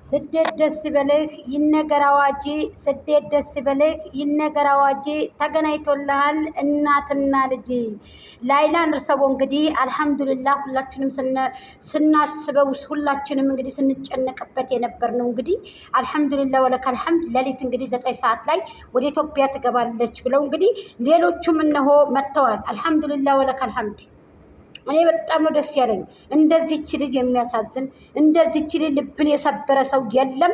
ስደት ደስ በልህ ይነገር አዋጄ ስደት ደስ በልህ ይነገር አዋጄ ተገናኝቶልሃል እናትና ልጅ ላይላን እርሰቦ እንግዲህ አልহামዱሊላህ ሁላችንም ስናስበው ሁላችንም እንግዲህ ስንጨነቅበት የነበርነው እንግዲህ አልহামዱሊላህ ወለከል ሐምድ ለሊት እንግዲህ 9 ሰዓት ላይ ወደ ኢትዮጵያ ትገባለች ብለው እንግዲህ ሌሎቹም እነሆ መጥተዋል አልহামዱሊላህ ወለከል ሐምድ እኔ በጣም ነው ደስ ያለኝ እንደዚህች ልጅ የሚያሳዝን እንደዚህች ልጅ ልብን የሰበረ ሰው የለም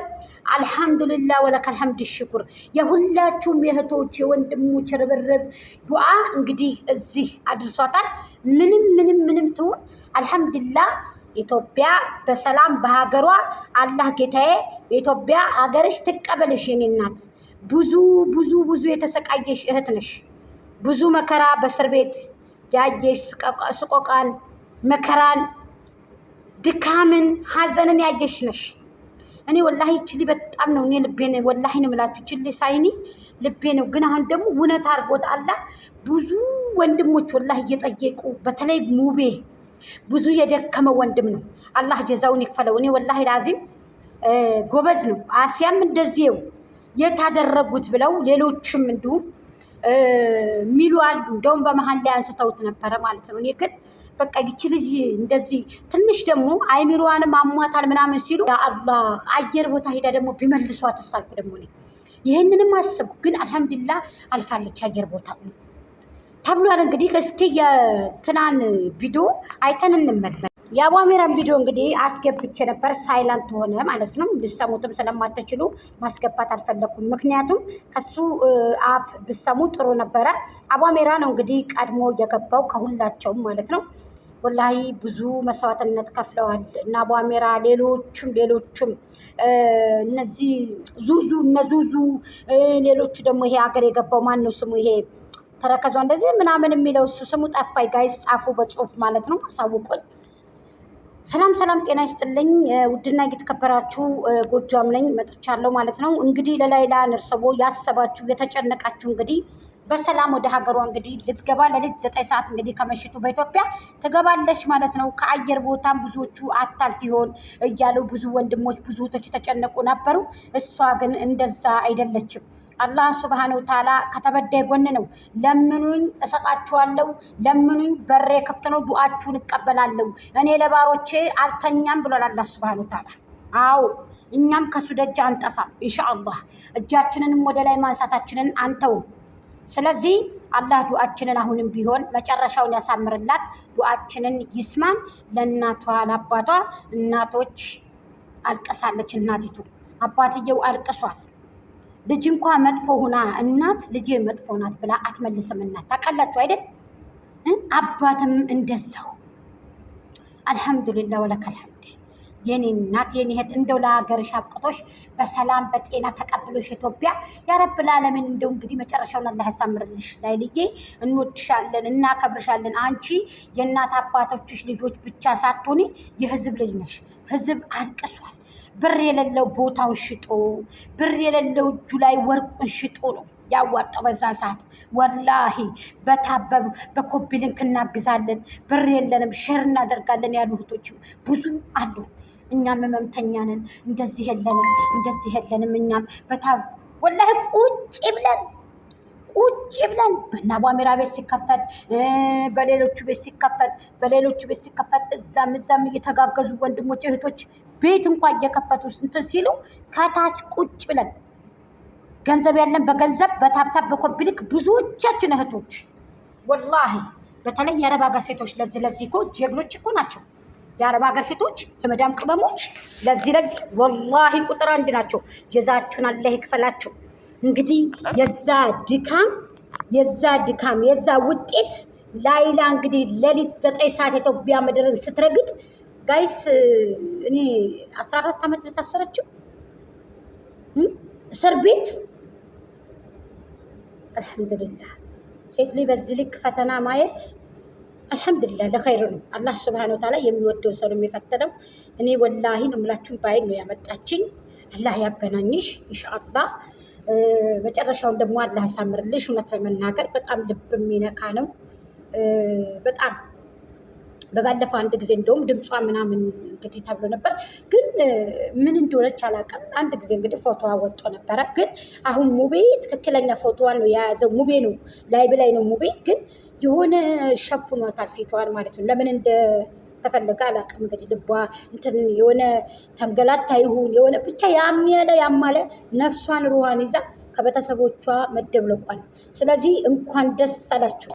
አልহামዱሊላህ ወለከል ሐምድ ሽኩር የሁላችሁም የእህቶች የወንድሞች ርብርብ ዱዓ እንግዲህ እዚህ አድርሷታል ምንም ትሁን አልহামዱሊላህ ኢትዮጵያ በሰላም በሀገሯ አላህ ጌታዬ ኢትዮጵያ ሀገርሽ ትቀበልሽ የኔ እናት ብዙ የተሰቃየሽ እህት ነሽ ብዙ መከራ በእስር ቤት ያየሽ ስቆቃን መከራን ድካምን ሐዘንን ያየሽ ነሽ እኔ ወላሂ እቺ በጣም ነው እኔ ልቤን ወላሂ ነው የምላችሁ እቺ ሳይኒ ልቤ ነው ግን አሁን ደግሞ ውነት አርጎት አላ ብዙ ወንድሞች ወላሂ እየጠየቁ በተለይ ሙቤ ብዙ የደከመ ወንድም ነው አላህ ጀዛውን ይክፈለው እኔ ወላሂ ላዚም ጎበዝ ነው አሲያም እንደዚህው የታደረጉት ብለው ሌሎችም እንዲሁም ሚሉ አሉ እንደውም በመሃል ላይ አንስተውት ነበር ማለት ነው እኔ ግን በቃ ይቺ ልጅ እንደዚህ ትንሽ ደግሞ አይሚሮዋንም አሟታል ምናምን ሲሉ ያ አላህ አየር ቦታ ሄዳ ደግሞ ቢመልሷት ተሳልኩ ደግሞ እኔ ይሄንንም አስብኩ ግን አልহামዱሊላህ አልፋለች አየር ቦታ ተብሏል እንግዲህ እስኪ የትናን ቪዲዮ አይተን እንመለስ የአቧሜራን ቪዲዮ እንግዲህ አስገብቼ ነበር ሳይለንት ሆነ ማለት ነው ልሰሙትም ስለማትችሉ ማስገባት አልፈለኩም ምክንያቱም ከሱ አፍ ብሰሙ ጥሩ ነበረ አቧሜራ ነው እንግዲህ ቀድሞ የገባው ከሁላቸውም ማለት ነው ወላሂ ብዙ መስዋዕትነት ከፍለዋል እና አቧሜራ ሌሎችም እነዚህ ዙዙ ሌሎቹ ደግሞ ይሄ ሀገር የገባው ማን ነው ስሙ ይሄ ተረከዟ እንደዚህ ምናምን የሚለው እሱ ስሙ ጠፋይ ጋይስ ጻፉ በጽሁፍ ማለት ነው አሳውቁኝ ሰላም ጤና ይስጥልኝ ውድና እየተከበራችሁ ጎጃም ነኝ መጥቻለሁ ማለት ነው እንግዲህ ለላይላ ነርሰቦ ያሰባችሁ የተጨነቃችሁ እንግዲህ በሰላም ወደ ሀገሯ እንግዲህ ልትገባ ለሊት 9 ሰዓት እንግዲህ ከመሽቱ በኢትዮጵያ ትገባለች ማለት ነው ከአየር ቦታም ብዙዎቹ አታልፍ ይሆን እያሉ ብዙ ወንድሞች ብዙ እህቶች ተጨነቁ ነበሩ እሷ ግን እንደዛ አይደለችም አላህ ሱብሃነሁ ወተዓላ ከተበዳይ ጎን ነው ለምኑኝ እሰጣችኋለሁ ለምኑኝ በሬ ክፍት ነው ዱዓችሁን እቀበላለሁ እኔ ለባሮቼ አልተኛም ብሏል አላህ ሱብሃነሁ ወተዓላ አው እኛም ከሱ ደጅ አንጠፋም ኢንሻአላህ እጃችንንም ወደ ላይ ማንሳታችንን አንተው ስለዚህ አላህ ዱዓችንን አሁንም ቢሆን መጨረሻውን ያሳምርላት ዱዓችንን ይስማን ለእናቷ ለአባቷ እናቶች አልቀሳለች እናቲቱ አባትየው አልቀሷል ልጅ እንኳን መጥፎ ሆና እናት ልጅ መጥፎ ናት ብላ አትመልስም እናት ታቀላችሁ አይደል አባትም እንደዛው አልহামዱሊላህ ወለከል ሐምድ የኔ እናት የኔ እህት እንደው ለሀገርሽ አብቅቶሽ በሰላም በጤና ተቀብሎሽ ኢትዮጵያ ያ ረብ ለዓለምን እንደው እንግዲህ መጨረሻውን አላህ ያሳምርልሽ ላይልዬ እንወድሻለን እናከብርሻለን አንቺ የእናት አባቶችሽ ልጆች ብቻ ሳትሆኒ የህዝብ ልጅ ነሽ ህዝብ አልቅሷል ብር የሌለው ቦታውን ሽጦ ብር የሌለው እጁ ላይ ወርቁን ሽጦ ነው ያዋጣው በዛን ሰዓት ወላሂ በታበብ በኮፒሊንክ እናግዛለን ብር የለንም ሼር እናደርጋለን ያሉ እህቶችም ብዙ አሉ እኛም መምተኛ ነን እንደዚህ የለንም እኛም በታብ ወላሂ ቁጭ ብለን በአቧሜራ ቤት ሲከፈት በሌሎቹ ቤት ሲከፈት እዛም እየተጋገዙ ወንድሞች እህቶች ቤት እንኳን እየከፈቱ እንትን ሲሉ ከታች ቁጭ ብለን ገንዘብ ያለን በገንዘብ በታብታብ በኮምፕሊክ ብዙዎቻችን እህቶች ወላሂ በተለይ የአረብ ሀገር ሴቶች ለዚህ እኮ ጀግኖች እኮ ናቸው የአረብ ሀገር ሴቶች የመዳም ቅመሞች ለዚህ ወላሂ ቁጥር አንድ ናቸው ጀዛችሁን አላህ ይክፈላችሁ እንግዲህ የዛ ድካም የዛ ውጤት ላይላ እንግዲህ ለሊት 9 ሰዓት ኢትዮጵያ ምድርን ስትረግጥ ጋይስ እኔ 14 አመት ታሰረችው እስር ቤት አልহামዱሊላህ ሴት ልጅ በዚህ ልክ ፈተና ማየት አልহামዱሊላህ ለኸይር ነው አላህ Subhanahu Wa Ta'ala የሚወደው ሰው የሚፈተነው እኔ ወላሂ ነው ምላችሁን ባይ ነው ያመጣችኝ አላህ ያገናኝሽ ኢንሻአላህ መጨረሻውን ደግሞ አላህ ያሳምርልሽ እውነት ለመናገር በጣም ልብ የሚነካ ነው በጣም በባለፈው አንድ ጊዜ እንደውም ድምጿ ምናምን እንግዲህ ተብሎ ነበር፣ ግን ምን እንደሆነች አላውቅም። አንድ ጊዜ እንግዲህ ፎቶዋ ወጥቶ ነበረ። ግን አሁን ሙቤ ትክክለኛ ፎቶዋን ነው የያዘው። ሙቤ ነው ላይብ ላይ ነው ሙቤ፣ ግን የሆነ ሸፍኗታል ፊቷን ማለት ነው። ለምን ተፈለገ አላውቅም። እንግዲህ ልቧ እንትን የሆነ ተንገላታ ይሁን የሆነ ብቻ ያማለ ነፍሷን ሩሃን ይዛ ከቤተሰቦቿ መደብለቋል። ስለዚህ እንኳን ደስ አላችሁ።